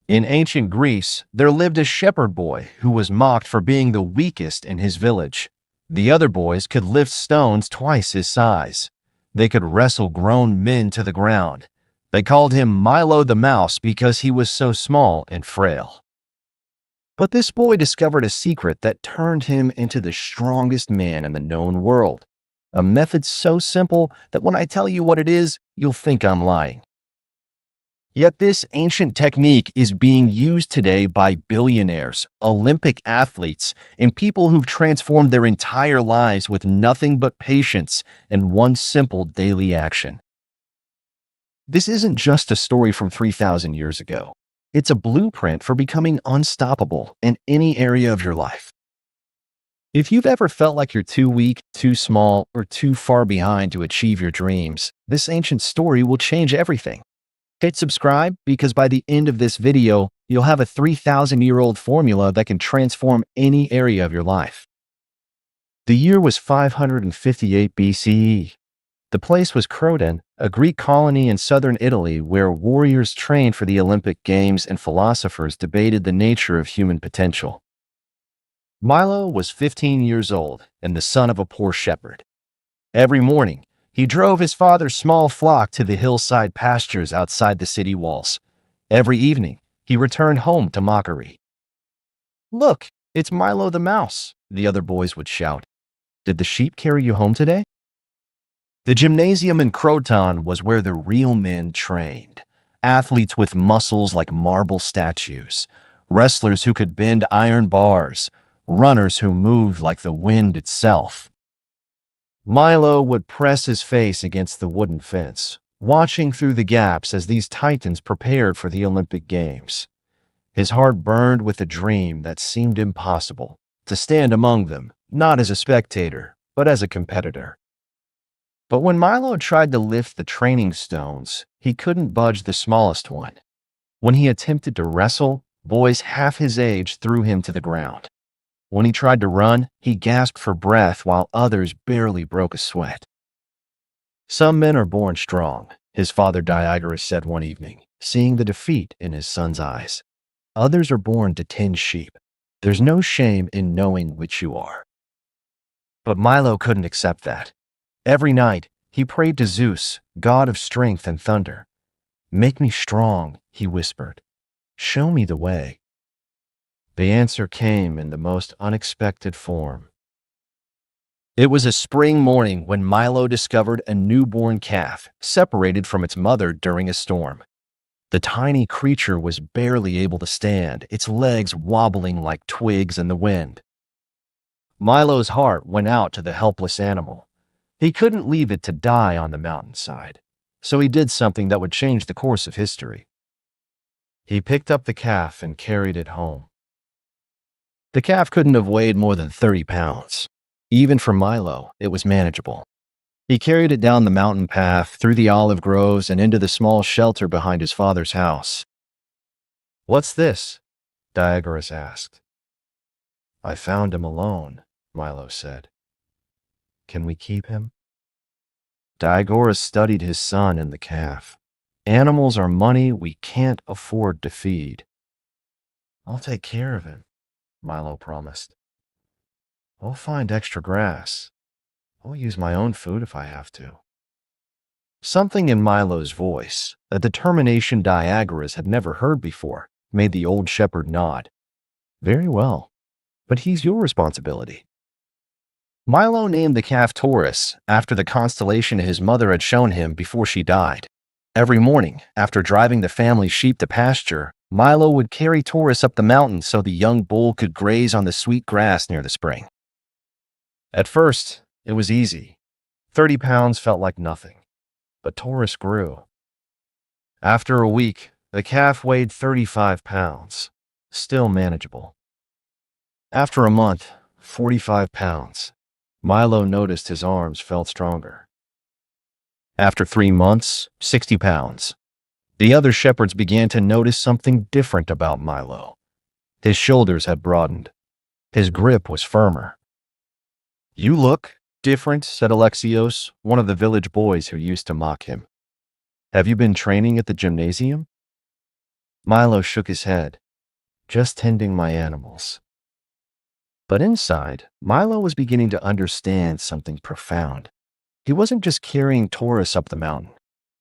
In ancient Greece, there lived a shepherd boy who was mocked for being the weakest in his village. The other boys could lift stones twice his size. They could wrestle grown men to the ground. They called him Milo the Mouse because he was so small and frail. But this boy discovered a secret that turned him into the strongest man in the known world. A method so simple that when I tell you what it is, you'll think I'm lying. Yet this ancient technique is being used today by billionaires, Olympic athletes, and people who've transformed their entire lives with nothing but patience and one simple daily action. This isn't just a story from 3,000 years ago. It's a blueprint for becoming unstoppable in any area of your life. If you've ever felt like you're too weak, too small, or too far behind to achieve your dreams, this ancient story will change everything. Hit subscribe because by the end of this video, you'll have a 3,000-year-old formula that can transform any area of your life. The year was 558 BCE. The place was Croton, a Greek colony in southern Italy where warriors trained for the Olympic Games and philosophers debated the nature of human potential. Milo was 15 years old and the son of a poor shepherd. Every morning, he drove his father's small flock to the hillside pastures outside the city walls. Every evening, he returned home to mockery. "Look, it's Milo the Mouse," the other boys would shout. "Did the sheep carry you home today?" The gymnasium in Croton was where the real men trained. Athletes with muscles like marble statues, wrestlers who could bend iron bars, runners who moved like the wind itself. Milo would press his face against the wooden fence, watching through the gaps as these titans prepared for the Olympic Games. His heart burned with a dream that seemed impossible, to stand among them, not as a spectator, but as a competitor. But when Milo tried to lift the training stones, he couldn't budge the smallest one. When he attempted to wrestle, boys half his age threw him to the ground. When he tried to run, he gasped for breath while others barely broke a sweat. "Some men are born strong," his father Diagoras said one evening, seeing the defeat in his son's eyes. "Others are born to tend sheep. There's no shame in knowing which you are." But Milo couldn't accept that. Every night, he prayed to Zeus, god of strength and thunder. "Make me strong," he whispered. "Show me the way." The answer came in the most unexpected form. It was a spring morning when Milo discovered a newborn calf separated from its mother during a storm. The tiny creature was barely able to stand, its legs wobbling like twigs in the wind. Milo's heart went out to the helpless animal. He couldn't leave it to die on the mountainside, so he did something that would change the course of history. He picked up the calf and carried it home. The calf couldn't have weighed more than 30 pounds. Even for Milo, it was manageable. He carried it down the mountain path, through the olive groves, and into the small shelter behind his father's house. "What's this?" Diagoras asked. "I found him alone," Milo said. "Can we keep him?" Diagoras studied his son and the calf. "Animals are money we can't afford to feed." "I'll take care of him," Milo promised. "I'll find extra grass. I'll use my own food if I have to." Something in Milo's voice, a determination Diagoras had never heard before, made the old shepherd nod. "Very well, but he's your responsibility." Milo named the calf Taurus after the constellation his mother had shown him before she died. Every morning, after driving the family sheep to pasture, Milo would carry Taurus up the mountain so the young bull could graze on the sweet grass near the spring. At first, it was easy. 30 pounds felt like nothing, but Taurus grew. After a week, the calf weighed 35 pounds, still manageable. After a month, 45 pounds. Milo noticed his arms felt stronger. After 3 months, 60 pounds. The other shepherds began to notice something different about Milo. His shoulders had broadened. His grip was firmer. "You look different," said Alexios, one of the village boys who used to mock him. "Have you been training at the gymnasium?" Milo shook his head. Just tending my animals. But inside, Milo was beginning to understand something profound. He wasn't just carrying Taurus up the mountain.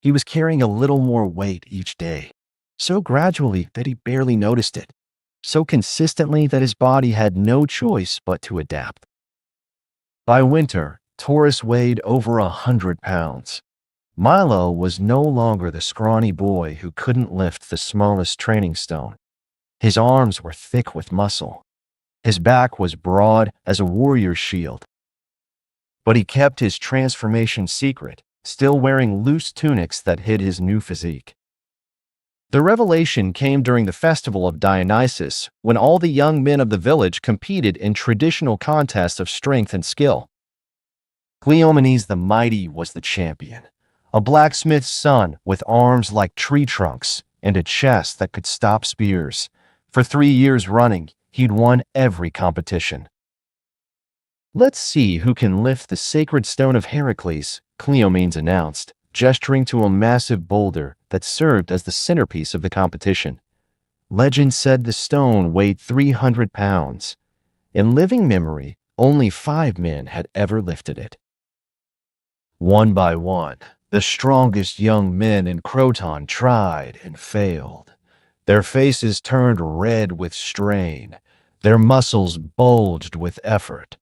He was carrying a little more weight each day, so gradually that he barely noticed it, so consistently that his body had no choice but to adapt. By winter, Taurus weighed over 100 pounds. Milo was no longer the scrawny boy who couldn't lift the smallest training stone. His arms were thick with muscle. His back was broad as a warrior's shield. But he kept his transformation secret, still wearing loose tunics that hid his new physique. The revelation came during the festival of Dionysus, when all the young men of the village competed in traditional contests of strength and skill. Cleomenes the Mighty was the champion, a blacksmith's son with arms like tree trunks and a chest that could stop spears. For 3 years running, he'd won every competition. "Let's see who can lift the sacred stone of Heracles," Cleomenes announced, gesturing to a massive boulder that served as the centerpiece of the competition. Legend said the stone weighed 300 pounds. In living memory, only 5 men had ever lifted it. One by one, the strongest young men in Croton tried and failed. Their faces turned red with strain. Their muscles bulged with effort.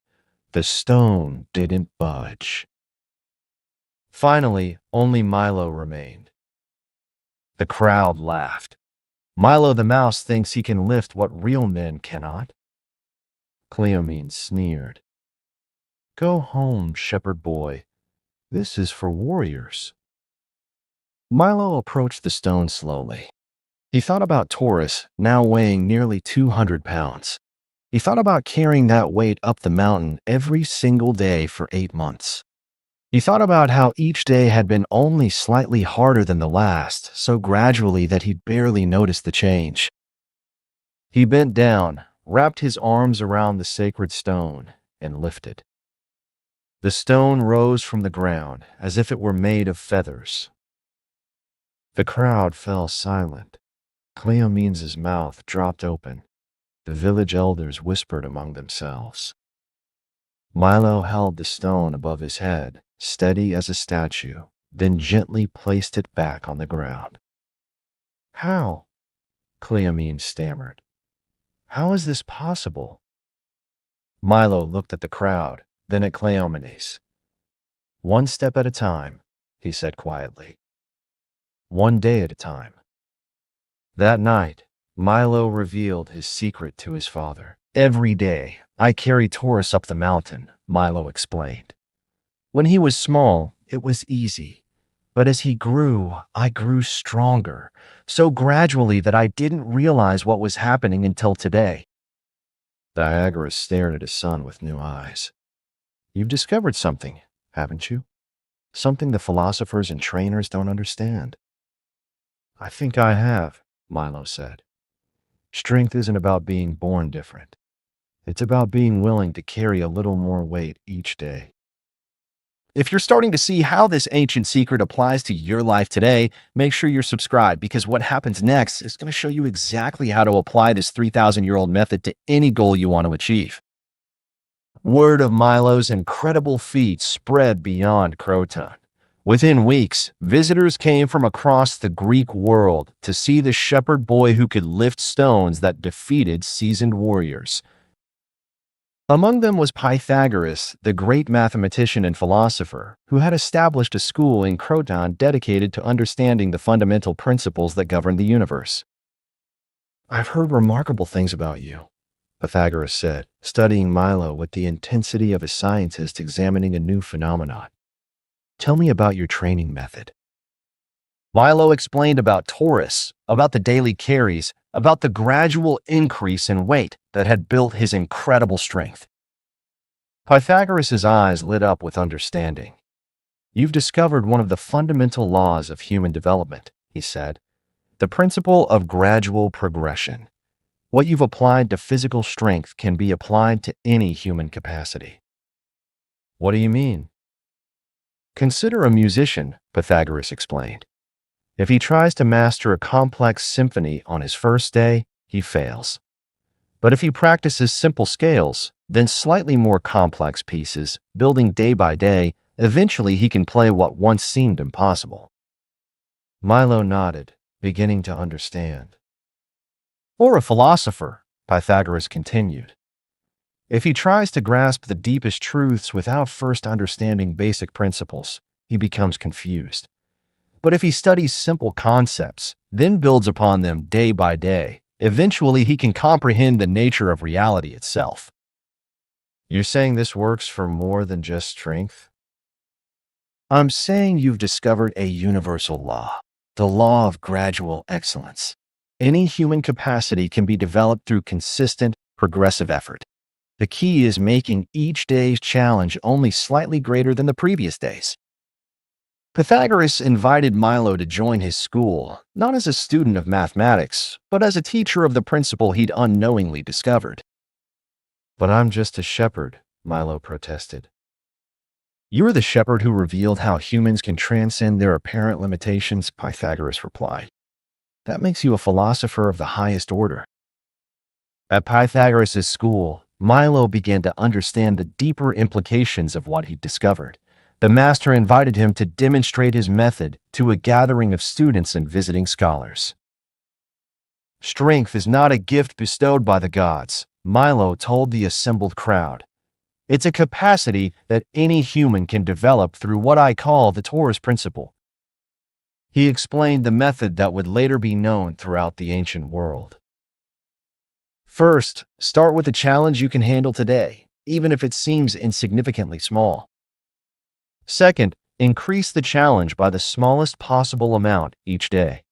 The stone didn't budge. Finally, only Milo remained. The crowd laughed. Milo the mouse thinks he can lift what real men cannot. Cleomenes sneered. "Go home, shepherd boy. This is for warriors." Milo approached the stone slowly. He thought about Taurus, now weighing nearly 200 pounds. He thought about carrying that weight up the mountain every single day for 8 months. He thought about how each day had been only slightly harder than the last, so gradually that he'd barely noticed the change. He bent down, wrapped his arms around the sacred stone, and lifted. The stone rose from the ground as if it were made of feathers. The crowd fell silent. Cleomenes' mouth dropped open. The village elders whispered among themselves. Milo held the stone above his head, steady as a statue, then gently placed it back on the ground. "How?" Cleomenes stammered. "How is this possible?" Milo looked at the crowd, then at Cleomenes. "One step at a time," he said quietly. "One day at a time." That night, Milo revealed his secret to his father. "Every day, I carry Taurus up the mountain," Milo explained. "When he was small, it was easy. But as he grew, I grew stronger, so gradually that I didn't realize what was happening until today." Diagoras stared at his son with new eyes. "You've discovered something, haven't you? Something the philosophers and trainers don't understand." "I think I have," Milo said. "Strength isn't about being born different. It's about being willing to carry a little more weight each day." If you're starting to see how this ancient secret applies to your life today, make sure you're subscribed, because what happens next is going to show you exactly how to apply this 3,000-year-old method to any goal you want to achieve. Word of Milo's incredible feat spread beyond Croton. Within weeks, visitors came from across the Greek world to see the shepherd boy who could lift stones that defeated seasoned warriors. Among them was Pythagoras, the great mathematician and philosopher, who had established a school in Croton dedicated to understanding the fundamental principles that govern the universe. "I've heard remarkable things about you," Pythagoras said, studying Milo with the intensity of a scientist examining a new phenomenon. "Tell me about your training method." Milo explained about Taurus, about the daily carries, about the gradual increase in weight that had built his incredible strength. Pythagoras' eyes lit up with understanding. "You've discovered one of the fundamental laws of human development," he said, "the principle of gradual progression. What you've applied to physical strength can be applied to any human capacity." "What do you mean?" "Consider a musician," Pythagoras explained. If he tries to master a complex symphony on his first day, he fails. But if he practices simple scales, then slightly more complex pieces, building day by day, eventually he can play what once seemed impossible. Milo nodded, beginning to understand. Or a philosopher, Pythagoras continued. If he tries to grasp the deepest truths without first understanding basic principles, he becomes confused. But if he studies simple concepts, then builds upon them day by day, eventually he can comprehend the nature of reality itself. You're saying this works for more than just strength? I'm saying you've discovered a universal law, the law of gradual excellence. Any human capacity can be developed through consistent, progressive effort. The key is making each day's challenge only slightly greater than the previous days. Pythagoras invited Milo to join his school, not as a student of mathematics, but as a teacher of the principle he'd unknowingly discovered. But I'm just a shepherd, Milo protested. You're the shepherd who revealed how humans can transcend their apparent limitations, Pythagoras replied. That makes you a philosopher of the highest order. At Pythagoras' school, Milo began to understand the deeper implications of what he'd discovered. The master invited him to demonstrate his method to a gathering of students and visiting scholars. Strength is not a gift bestowed by the gods, Milo told the assembled crowd. It's a capacity that any human can develop through what I call the Torus principle. He explained the method that would later be known throughout the ancient world. First, start with a challenge you can handle today, even if it seems insignificantly small. Second, increase the challenge by the smallest possible amount each day.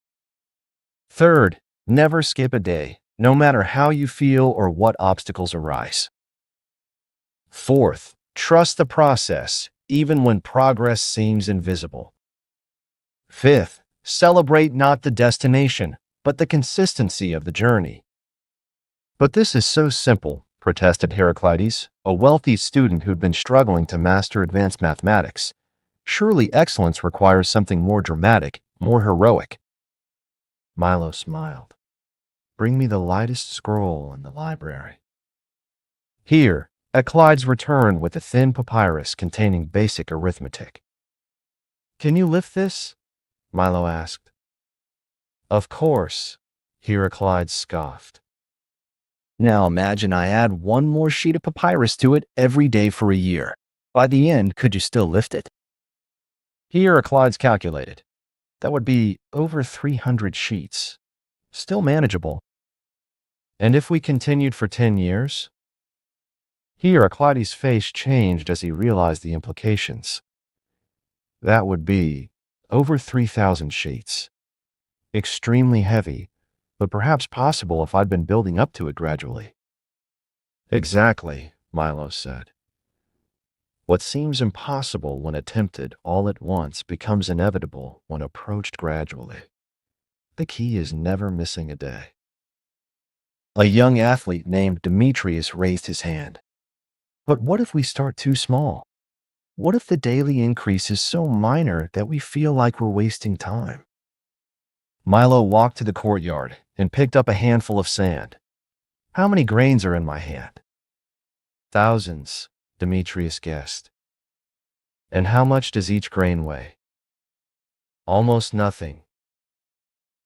Third, never skip a day, no matter how you feel or what obstacles arise. Fourth, trust the process, even when progress seems invisible. Fifth, celebrate not the destination, but the consistency of the journey. But this is so simple, protested Heraclides, a wealthy student who'd been struggling to master advanced mathematics. Surely excellence requires something more dramatic, more heroic. Milo smiled. Bring me the lightest scroll in the library. Here, Heraclides returned with a thin papyrus containing basic arithmetic. Can you lift this? Milo asked. Of course, Heraclides scoffed. Now imagine I add one more sheet of papyrus to it every day for a year. By the end, could you still lift it? Heraclides calculated. That would be over 300 sheets. Still manageable. And if we continued for 10 years? Heraclides' face changed as he realized the implications. That would be over 3,000 sheets. Extremely heavy, but perhaps possible if I'd been building up to it gradually. Exactly, Milo said. What seems impossible when attempted all at once becomes inevitable when approached gradually. The key is never missing a day. A young athlete named Demetrius raised his hand. But what if we start too small? What if the daily increase is so minor that we feel like we're wasting time? Milo walked to the courtyard and picked up a handful of sand. How many grains are in my hand? Thousands, Demetrius guessed. And how much does each grain weigh? Almost nothing.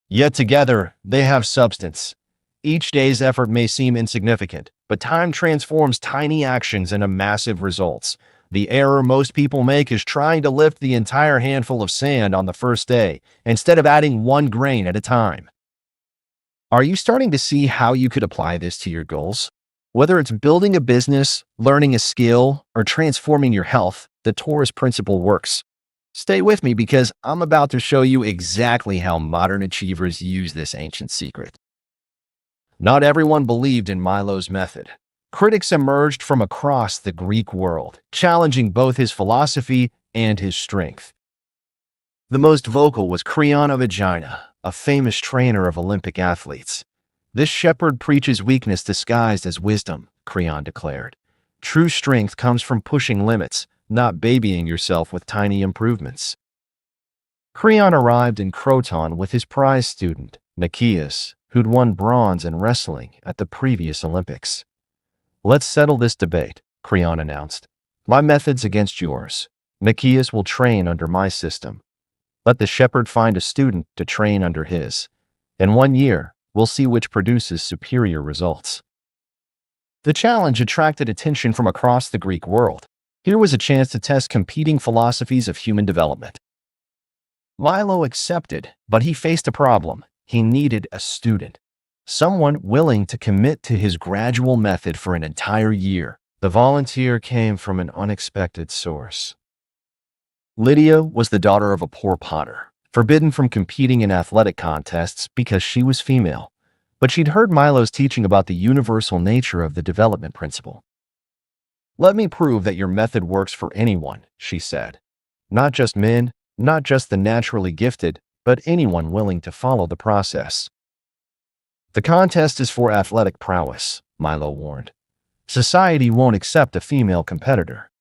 Yet together, they have substance. Each day's effort may seem insignificant, but time transforms tiny actions into massive results. The error most people make is trying to lift the entire handful of sand on the first day, instead of adding one grain at a time. Are you starting to see how you could apply this to your goals? Whether it's building a business, learning a skill, or transforming your health, the Torus principle works. Stay with me because I'm about to show you exactly how modern achievers use this ancient secret. Not everyone believed in Milo's method. Critics emerged from across the Greek world, challenging both his philosophy and his strength. The most vocal was Creon of Aegina, a famous trainer of Olympic athletes. This shepherd preaches weakness disguised as wisdom, Creon declared. True strength comes from pushing limits, not babying yourself with tiny improvements. Creon arrived in Croton with his prize student, Nikias, who'd won bronze in wrestling at the previous Olympics. "Let's settle this debate," Creon announced. "My method's against yours. Nikias will train under my system. Let the shepherd find a student to train under his. In 1 year, we'll see which produces superior results." The challenge attracted attention from across the Greek world. Here was a chance to test competing philosophies of human development. Milo accepted, but he faced a problem. He needed a student. Someone willing to commit to his gradual method for an entire year. The volunteer came from an unexpected source. Lydia was the daughter of a poor potter, forbidden from competing in athletic contests because she was female. But she'd heard Milo's teaching about the universal nature of the development principle. "Let me prove that your method works for anyone," she said. "Not just men, not just the naturally gifted, but anyone willing to follow the process." "The contest is for athletic prowess," Milo warned. "Society won't accept a female competitor."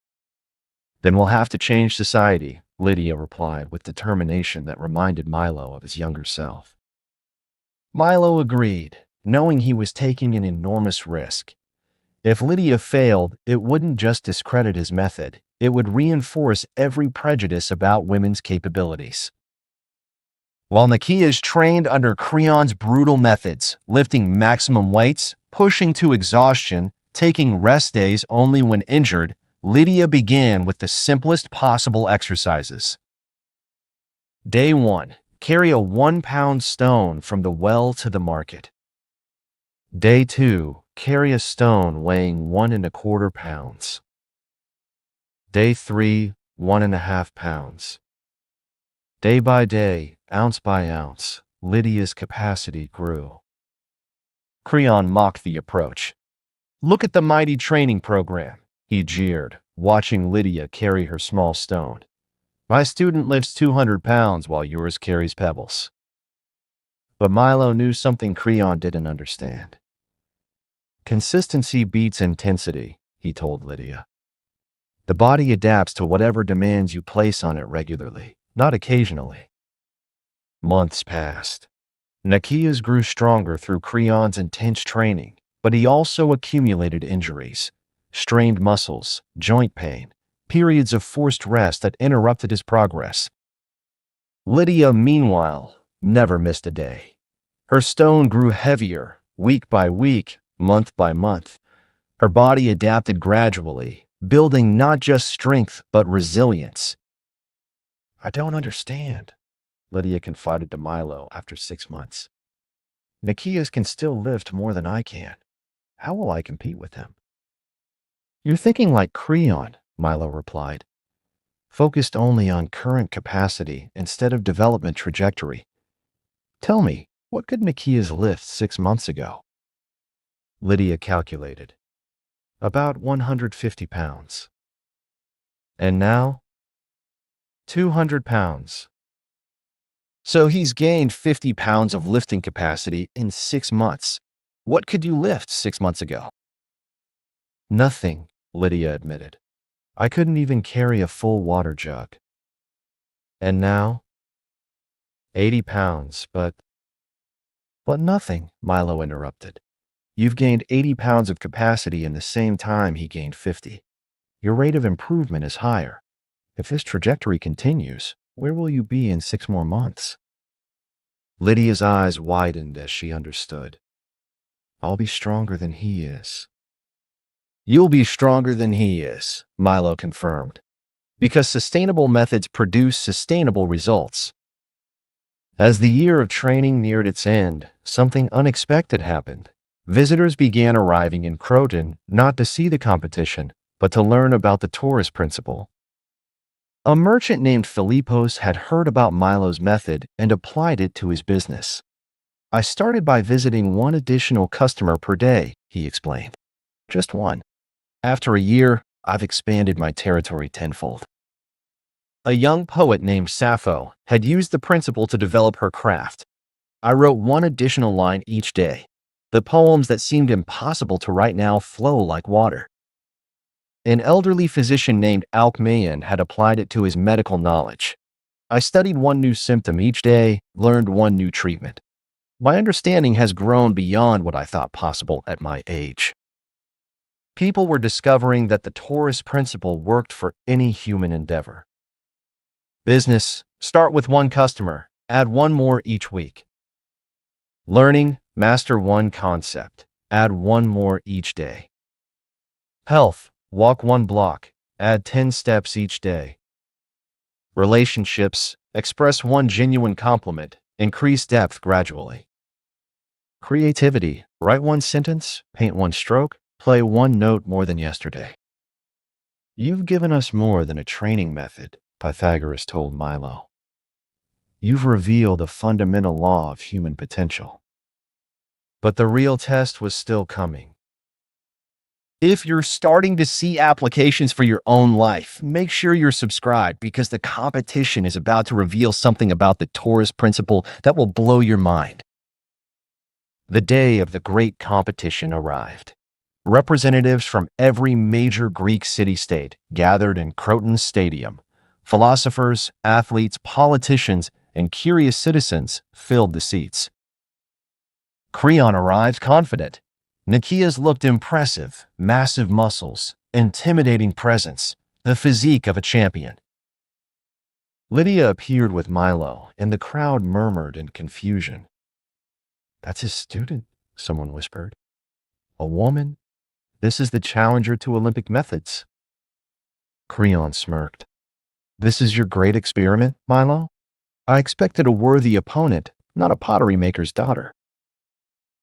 "Then we'll have to change society," Lydia replied with determination that reminded Milo of his younger self. Milo agreed, knowing he was taking an enormous risk. If Lydia failed, it wouldn't just discredit his method, it would reinforce every prejudice about women's capabilities. While Nikias trained under Creon's brutal methods, lifting maximum weights, pushing to exhaustion, taking rest days only when injured, Lydia began with the simplest possible exercises. Day 1. Carry a 1-pound stone from the well to the market. Day 2. Carry a stone weighing 1¼ pounds. Day 3. 1½ pounds. Day by day, ounce by ounce, Lydia's capacity grew. Creon mocked the approach. "Look at the mighty training program," he jeered, watching Lydia carry her small stone. "My student lifts 200 pounds while yours carries pebbles." But Milo knew something Creon didn't understand. "Consistency beats intensity," he told Lydia. "The body adapts to whatever demands you place on it regularly, not occasionally." Months passed. Nikias grew stronger through Creon's intense training, but he also accumulated injuries, strained muscles, joint pain, periods of forced rest that interrupted his progress. Lydia, meanwhile, never missed a day. Her stone grew heavier, week by week, month by month. Her body adapted gradually, building not just strength but resilience. "I don't understand," Lydia confided to Milo after 6 months. "Nikias can still lift more than I can. How will I compete with him?" "You're thinking like Creon," Milo replied. "Focused only on current capacity instead of development trajectory. Tell me, what could Nikias lift 6 months ago?" Lydia calculated. "About 150 pounds. And now? 200 pounds. So he's gained 50 pounds of lifting capacity in 6 months. What could you lift 6 months ago?" "Nothing," Lydia admitted. "I couldn't even carry a full water jug." "And now?" 80 pounds, but nothing," Milo interrupted. "You've gained 80 pounds of capacity in the same time he gained 50. Your rate of improvement is higher. If this trajectory continues, where will you be in 6 more months?" Lydia's eyes widened as she understood. "I'll be stronger than he is." "You'll be stronger than he is," Milo confirmed, "because sustainable methods produce sustainable results." As the year of training neared its end, something unexpected happened. Visitors began arriving in Croton not to see the competition, but to learn about the tourist principle. A merchant named Philippos had heard about Milo's method and applied it to his business. "I started by visiting 1 additional customer per day," he explained. "Just 1. After a year, I've expanded my territory tenfold." A young poet named Sappho had used the principle to develop her craft. "I wrote 1 additional line each day. The poems that seemed impossible to write now flow like water." An elderly physician named Alcmaeon had applied it to his medical knowledge. I studied one new symptom each day, learned one new treatment. My understanding has grown beyond what I thought possible at my age. People were discovering that the Taurus principle worked for any human endeavor. Business, start with one customer, add one more each week. Learning, master one concept, add one more each day. Health, walk one block, add 10 steps each day. Relationships, express one genuine compliment, increase depth gradually. Creativity, write one sentence, paint one stroke, play one note more than yesterday. You've given us more than a training method, Pythagoras told Milo. You've revealed a fundamental law of human potential. But the real test was still coming. If you're starting to see applications for your own life, make sure you're subscribed because the competition is about to reveal something about the Taurus principle that will blow your mind. The day of the great competition arrived. Representatives from every major Greek city-state gathered in Croton's stadium. Philosophers, athletes, politicians, and curious citizens filled the seats. Creon arrived confident. Nikeas looked impressive, massive muscles, intimidating presence, the physique of a champion. Lydia appeared with Milo, and the crowd murmured in confusion. "That's his student," someone whispered. "A woman? This is the challenger to Olympic methods." Creon smirked. "This is your great experiment, Milo? I expected a worthy opponent, not a pottery maker's daughter."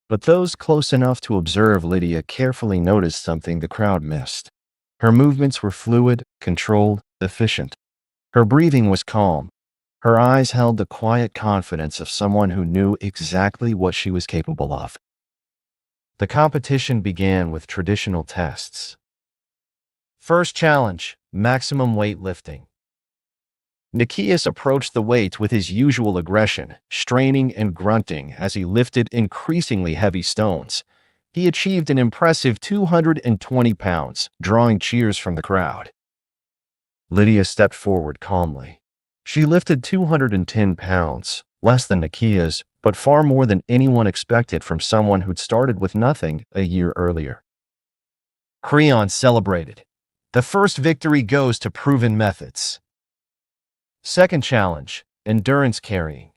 But those close enough to observe Lydia carefully noticed something the crowd missed. Her movements were fluid, controlled, efficient. Her breathing was calm. Her eyes held the quiet confidence of someone who knew exactly what she was capable of. The competition began with traditional tests. First challenge, maximum weight lifting. Nikeas approached the weight with his usual aggression, straining and grunting as he lifted increasingly heavy stones. He achieved an impressive 220 pounds, drawing cheers from the crowd. Lydia stepped forward calmly. She lifted 210 pounds, less than Nikeas, but far more than anyone expected from someone who'd started with nothing a year earlier. Creon celebrated. The first victory goes to proven methods. Second challenge, endurance carrying.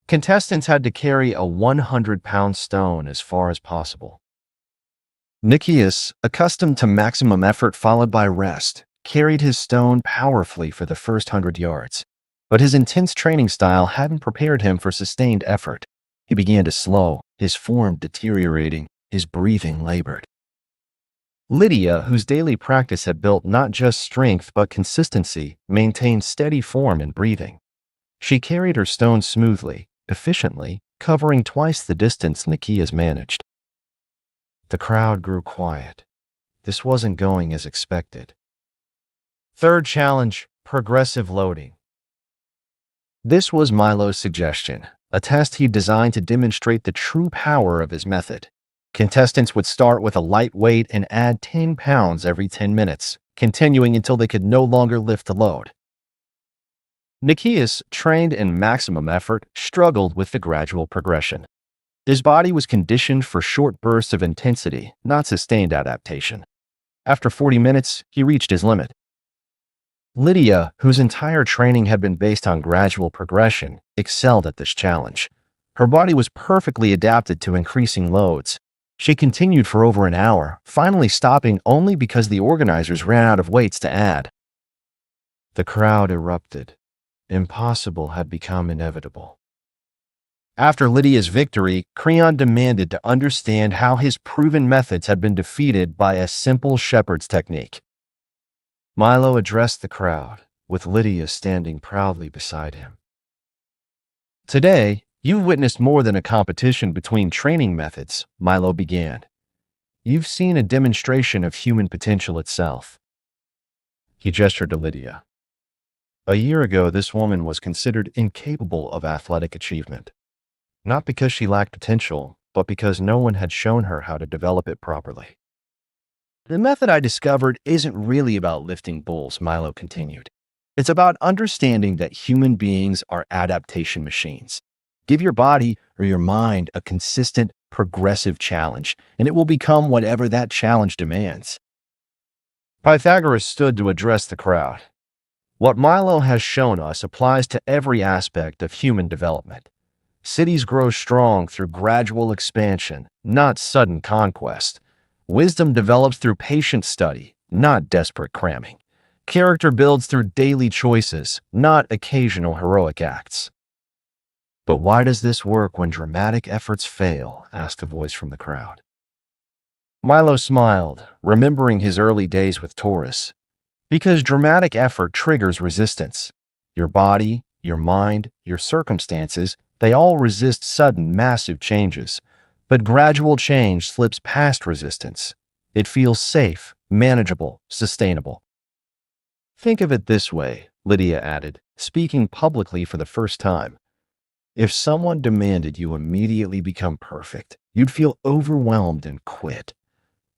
Contestants had to carry a 100-pound stone as far as possible. Nikeas, accustomed to maximum effort followed by rest, carried his stone powerfully for the first 100 yards. But his intense training style hadn't prepared him for sustained effort. He began to slow, his form deteriorating, his breathing labored. Lydia, whose daily practice had built not just strength but consistency, maintained steady form and breathing. She carried her stone smoothly, efficiently, covering twice the distance Nikeas managed. The crowd grew quiet. This wasn't going as expected. Third challenge, progressive loading. This was Milo's suggestion, a test he designed to demonstrate the true power of his method. Contestants would start with a light weight and add 10 pounds every 10 minutes, continuing until they could no longer lift the load. Nikeas, trained in maximum effort, struggled with the gradual progression. His body was conditioned for short bursts of intensity, not sustained adaptation. After 40 minutes, he reached his limit. Lydia, whose entire training had been based on gradual progression, excelled at this challenge. Her body was perfectly adapted to increasing loads. She continued for over an hour, finally stopping only because the organizers ran out of weights to add. The crowd erupted. Impossible had become inevitable. After Lydia's victory, Creon demanded to understand how his proven methods had been defeated by a simple shepherd's technique. Milo addressed the crowd, with Lydia standing proudly beside him. Today, you've witnessed more than a competition between training methods, Milo began. You've seen a demonstration of human potential itself. He gestured to Lydia. A year ago, this woman was considered incapable of athletic achievement. Not because she lacked potential, but because no one had shown her how to develop it properly. The method I discovered isn't really about lifting bulls, Milo continued. It's about understanding that human beings are adaptation machines. Give your body or your mind a consistent, progressive challenge, and it will become whatever that challenge demands. Pythagoras stood to address the crowd. What Milo has shown us applies to every aspect of human development. Cities grow strong through gradual expansion, not sudden conquest. Wisdom develops through patient study, not desperate cramming. Character builds through daily choices, not occasional heroic acts. "But why does this work when dramatic efforts fail?" asked a voice from the crowd. Milo smiled, remembering his early days with Taurus. Because dramatic effort triggers resistance. Your body, your mind, your circumstances, they all resist sudden, massive changes. But gradual change slips past resistance. It feels safe, manageable, sustainable. "Think of it this way," Lydia added, speaking publicly for the first time. "If someone demanded you immediately become perfect, you'd feel overwhelmed and quit.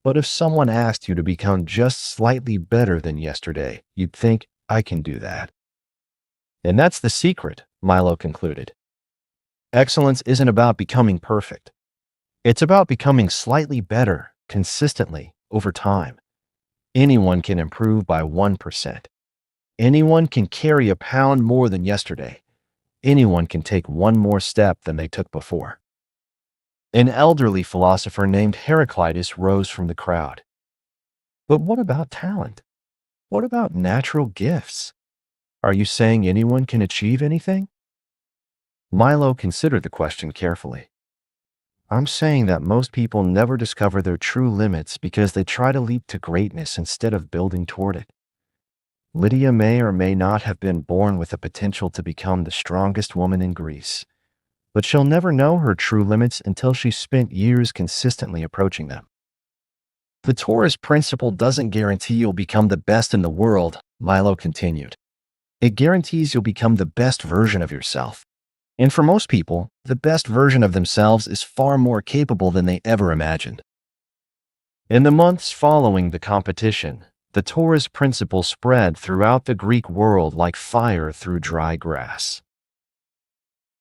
But if someone asked you to become just slightly better than yesterday, you'd think, I can do that." And that's the secret, Milo concluded. Excellence isn't about becoming perfect. It's about becoming slightly better, consistently, over time. Anyone can improve by 1%. Anyone can carry a pound more than yesterday. Anyone can take one more step than they took before. An elderly philosopher named Heraclitus rose from the crowd. "But what about talent? What about natural gifts? Are you saying anyone can achieve anything?" Milo considered the question carefully. "I'm saying that most people never discover their true limits because they try to leap to greatness instead of building toward it. Lydia may or may not have been born with the potential to become the strongest woman in Greece, but she'll never know her true limits until she's spent years consistently approaching them. The Taurus principle doesn't guarantee you'll become the best in the world," Milo continued. "It guarantees you'll become the best version of yourself. And for most people, the best version of themselves is far more capable than they ever imagined." In the months following the competition, the Taurus principle spread throughout the Greek world like fire through dry grass.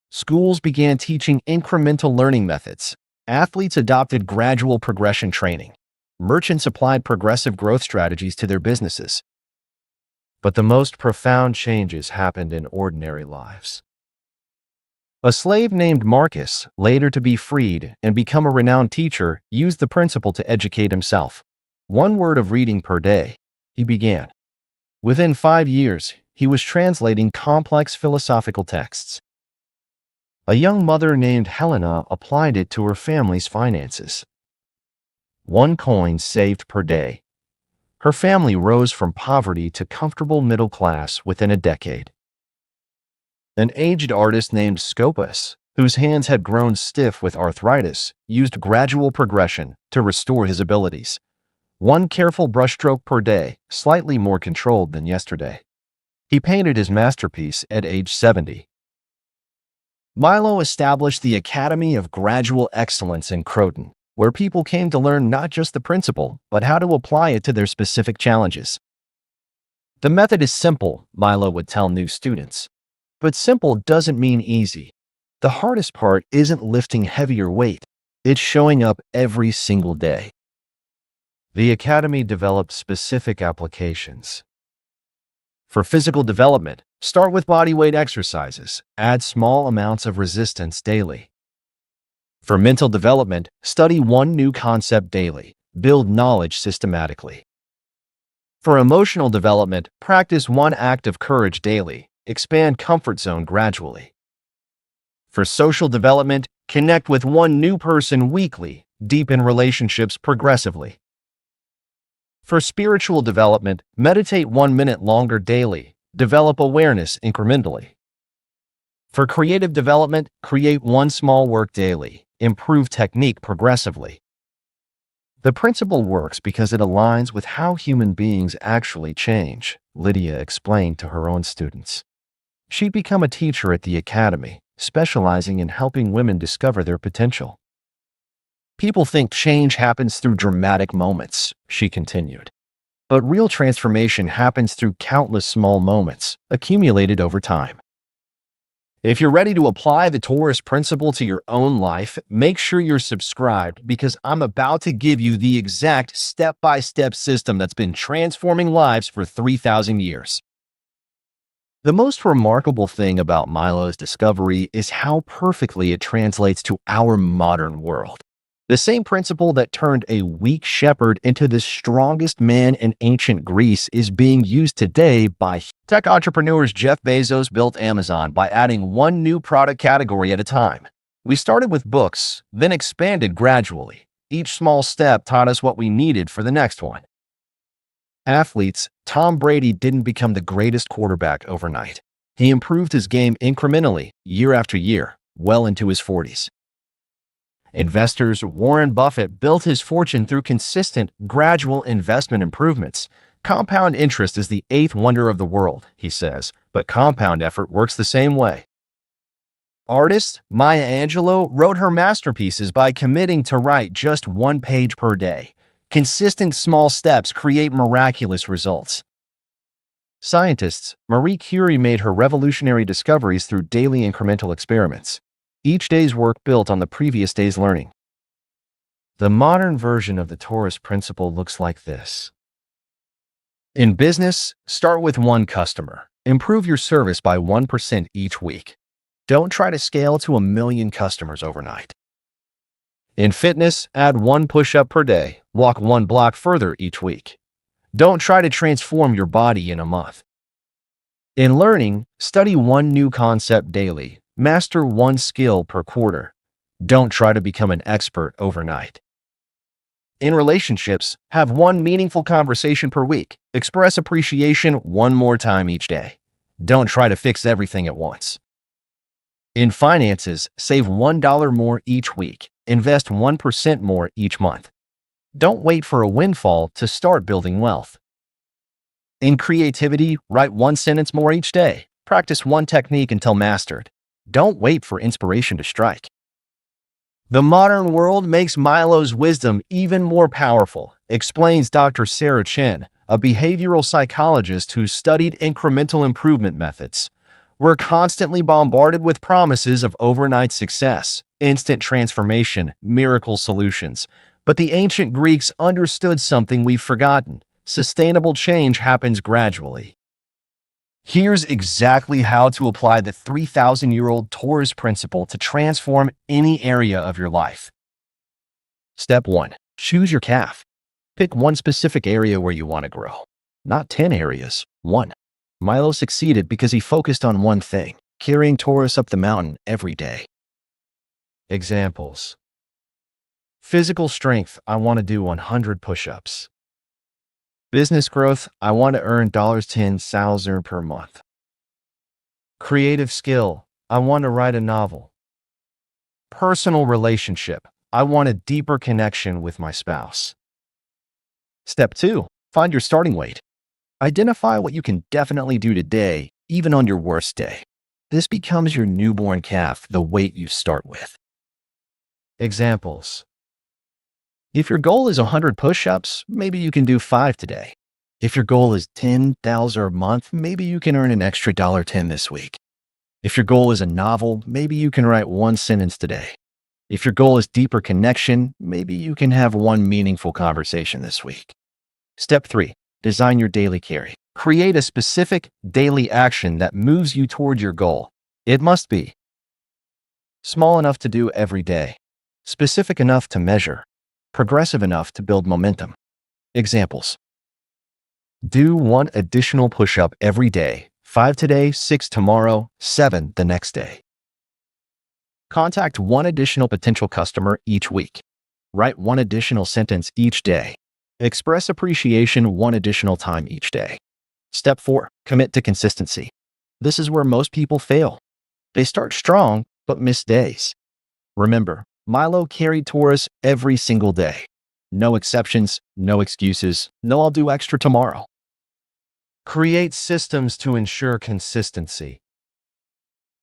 Schools began teaching incremental learning methods. Athletes adopted gradual progression training. Merchants applied progressive growth strategies to their businesses. But the most profound changes happened in ordinary lives. A slave named Marcus, later to be freed and become a renowned teacher, used the principle to educate himself. 1 word of reading per day, he began. Within 5 years, he was translating complex philosophical texts. A young mother named Helena applied it to her family's finances. 1 coin saved per day. Her family rose from poverty to comfortable middle class within a decade. An aged artist named Scopas, whose hands had grown stiff with arthritis, used gradual progression to restore his abilities. 1 careful brushstroke per day, slightly more controlled than yesterday. He painted his masterpiece at age 70. Milo established the Academy of Gradual Excellence in Croton, where people came to learn not just the principle, but how to apply it to their specific challenges. "The method is simple," Milo would tell new students. "But simple doesn't mean easy. The hardest part isn't lifting heavier weight. It's showing up every single day." The Academy developed specific applications. For physical development, start with bodyweight exercises. Add small amounts of resistance daily. For mental development, study 1 new concept daily. Build knowledge systematically. For emotional development, practice 1 act of courage daily. Expand comfort zone gradually. For social development, connect with 1 new person weekly. Deepen relationships progressively. For spiritual development, meditate 1 minute longer daily. Develop awareness incrementally. For creative development, create 1 small work daily. Improve technique progressively. The principle works because it aligns with how human beings actually change, Lydia explained to her own students. She'd become a teacher at the academy, specializing in helping women discover their potential. "People think change happens through dramatic moments," she continued. But real transformation happens through countless small moments, accumulated over time. If you're ready to apply the Taurus principle to your own life, make sure you're subscribed because I'm about to give you the exact step-by-step system that's been transforming lives for 3,000 years. The most remarkable thing about Milo's discovery is how perfectly it translates to our modern world. The same principle that turned a weak shepherd into the strongest man in ancient Greece is being used today by tech entrepreneurs. Jeff Bezos built Amazon by adding one new product category at a time. We started with books, then expanded gradually. Each small step taught us what we needed for the next one. Athletes, Tom Brady didn't become the greatest quarterback overnight. He improved his game incrementally, year after year, well into his 40s. Investors, Warren Buffett built his fortune through consistent, gradual investment improvements. Compound interest is the eighth wonder of the world, he says, but compound effort works the same way. Artist Maya Angelou wrote her masterpieces by committing to write just one page per day. Consistent small steps create miraculous results. Scientists, Marie Curie made her revolutionary discoveries through daily incremental experiments. Each day's work built on the previous day's learning. The modern version of the Taurus principle looks like this. In business, start with one customer. Improve your service by 1% each week. Don't try to scale to 1 million customers overnight. In fitness, add one push-up per day. Walk one block further each week. Don't try to transform your body in a month. In learning, study one new concept daily. Master one skill per quarter. Don't try to become an expert overnight. In relationships, have one meaningful conversation per week. Express appreciation one more time each day. Don't try to fix everything at once. In finances, save $1 more each week. Invest 1% more each month. Don't wait for a windfall to start building wealth. In creativity, write one sentence more each day. Practice one technique until mastered. Don't wait for inspiration to strike. The modern world makes Milo's wisdom even more powerful, explains Dr. Sarah Chen, a behavioral psychologist who studied incremental improvement methods. We're constantly bombarded with promises of overnight success, instant transformation, miracle solutions. But the ancient Greeks understood something we've forgotten. Sustainable change happens gradually. Here's exactly how to apply the 3,000-year-old Taurus principle to transform any area of your life. Step 1. Choose your calf. Pick one specific area where you want to grow. Not 10 areas, one. Milo succeeded because he focused on one thing, carrying Taurus up the mountain every day. Examples. Physical strength, I want to do 100 push-ups. Business growth, I want to earn $10,000 per month. Creative skill, I want to write a novel. Personal relationship, I want a deeper connection with my spouse. Step 2, find your starting weight. Identify what you can definitely do today, even on your worst day. This becomes your newborn calf, the weight you start with. Examples. If your goal is 100 push-ups, maybe you can do 5 today. If your goal is $10,000 a month, maybe you can earn an extra $10 this week. If your goal is a novel, maybe you can write one sentence today. If your goal is deeper connection, maybe you can have one meaningful conversation this week. Step 3, design your daily carry. Create a specific daily action that moves you toward your goal. It must be small enough to do every day, specific enough to measure, progressive enough to build momentum. Examples. Do one additional push-up every day, 5 today, 6 tomorrow, 7 the next day. Contact one additional potential customer each week. Write one additional sentence each day. Express appreciation one additional time each day. Step 4, commit to consistency. This is where most people fail. They start strong, but miss days. Remember, Milo carried Taurus every single day. No exceptions, no excuses, no I'll do extra tomorrow. Create systems to ensure consistency.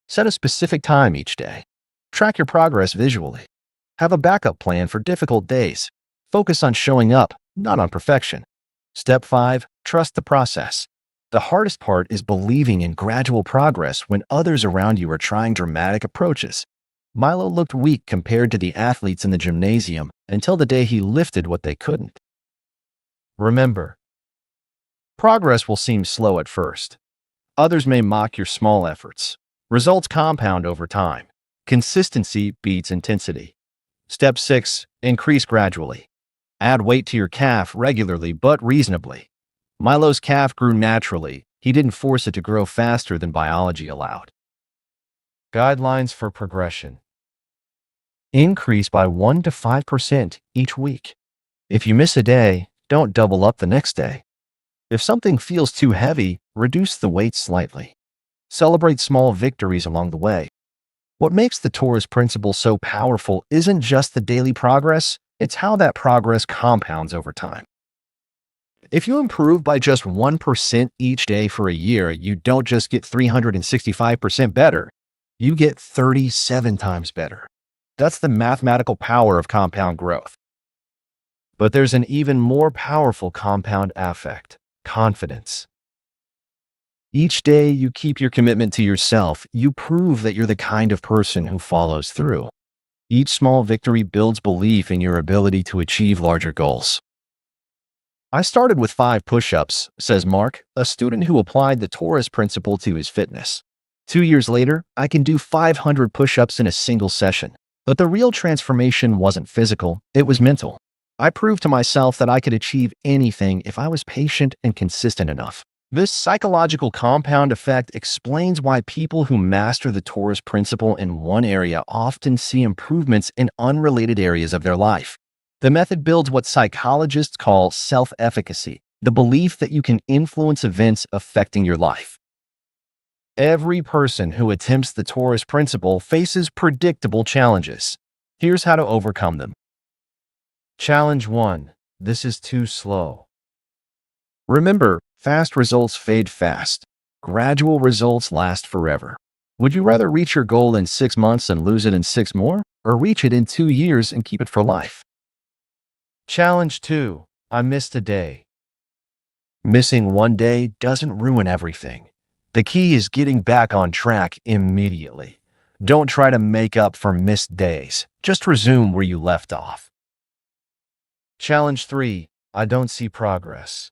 Set a specific time each day. Track your progress visually. Have a backup plan for difficult days. Focus on showing up, not on perfection. Step 5. Trust the process. The hardest part is believing in gradual progress when others around you are trying dramatic approaches. Milo looked weak compared to the athletes in the gymnasium until the day he lifted what they couldn't. Remember, progress will seem slow at first. Others may mock your small efforts. Results compound over time. Consistency beats intensity. Step 6. Increase gradually. Add weight to your calf regularly but reasonably. Milo's calf grew naturally. He didn't force it to grow faster than biology allowed. Guidelines for progression. Increase by 1 to 5% each week. If you miss a day, don't double up the next day. If something feels too heavy, reduce the weight slightly. Celebrate small victories along the way. What makes the Taurus principle so powerful isn't just the daily progress, it's how that progress compounds over time. If you improve by just 1% each day for a year, you don't just get 365% better, you get 37 times better. That's the mathematical power of compound growth. But there's an even more powerful compound affect: confidence. Each day you keep your commitment to yourself, you prove that you're the kind of person who follows through. Each small victory builds belief in your ability to achieve larger goals. I started with 5 push-ups, says Mark, a student who applied the Taurus principle to his fitness. 2 years later, I can do 500 push-ups in a single session. But the real transformation wasn't physical, it was mental. I proved to myself that I could achieve anything if I was patient and consistent enough. This psychological compound effect explains why people who master the Taurus principle in one area often see improvements in unrelated areas of their life. The method builds what psychologists call self-efficacy, the belief that you can influence events affecting your life. Every person who attempts the Taurus principle faces predictable challenges. Here's how to overcome them. Challenge 1. This is too slow. Remember, fast results fade fast. Gradual results last forever. Would you rather reach your goal in 6 months and lose it in 6 more, or reach it in 2 years and keep it for life? Challenge 2. I missed a day. Missing one day doesn't ruin everything. The key is getting back on track immediately. Don't try to make up for missed days. Just resume where you left off. Challenge 3. I don't see progress.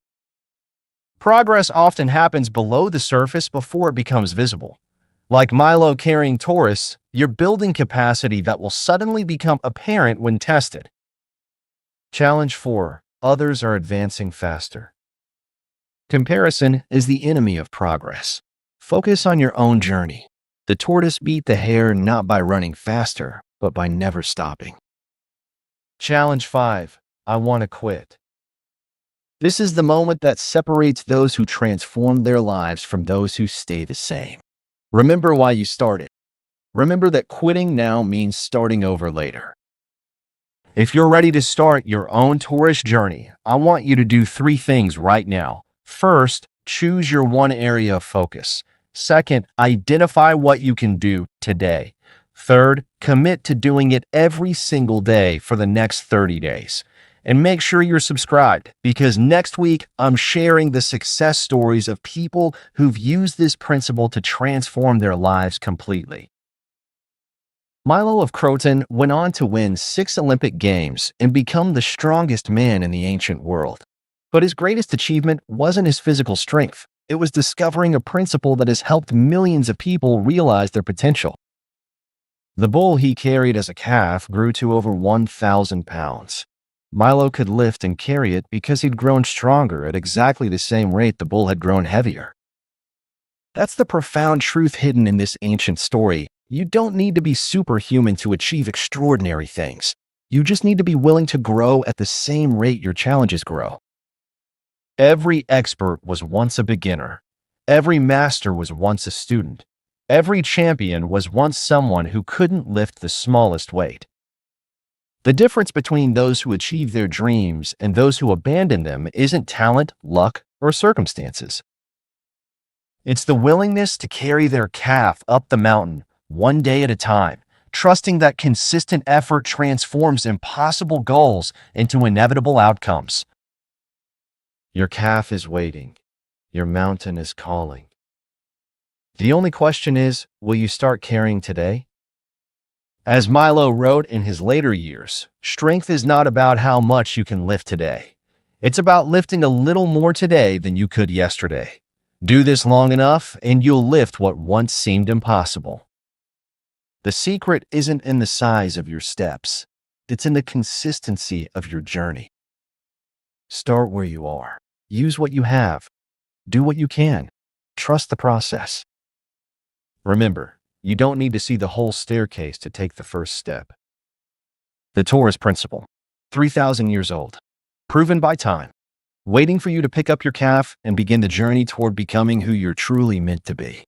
Progress often happens below the surface before it becomes visible. Like Milo carrying Taurus, you're building capacity that will suddenly become apparent when tested. Challenge 4. Others are advancing faster. Comparison is the enemy of progress. Focus on your own journey. The tortoise beat the hare not by running faster, but by never stopping. Challenge 5. I want to quit. This is the moment that separates those who transform their lives from those who stay the same. Remember why you started. Remember that quitting now means starting over later. If you're ready to start your own Taurus journey, I want you to do 3 things right now. First, choose your one area of focus. Second, identify what you can do today. Third, commit to doing it every single day for the next 30 days. And make sure you're subscribed, because next week I'm sharing the success stories of people who've used this principle to transform their lives completely. Milo of Croton went on to win 6 Olympic Games and become the strongest man in the ancient world. But his greatest achievement wasn't his physical strength. It was discovering a principle that has helped millions of people realize their potential. The bull he carried as a calf grew to over 1,000 pounds. Milo could lift and carry it because he'd grown stronger at exactly the same rate the bull had grown heavier. That's the profound truth hidden in this ancient story. You don't need to be superhuman to achieve extraordinary things. You just need to be willing to grow at the same rate your challenges grow. Every expert was once a beginner. Every master was once a student. Every champion was once someone who couldn't lift the smallest weight. The difference between those who achieve their dreams and those who abandon them isn't talent, luck, or circumstances. It's the willingness to carry their calf up the mountain, one day at a time, trusting that consistent effort transforms impossible goals into inevitable outcomes. Your calf is waiting. Your mountain is calling. The only question is, will you start caring today? As Milo wrote in his later years, strength is not about how much you can lift today. It's about lifting a little more today than you could yesterday. Do this long enough, and you'll lift what once seemed impossible. The secret isn't in the size of your steps. It's in the consistency of your journey. Start where you are. Use what you have. Do what you can. Trust the process. Remember, you don't need to see the whole staircase to take the first step. The Torus principle, 3,000 years old, proven by time, waiting for you to pick up your calf and begin the journey toward becoming who you're truly meant to be.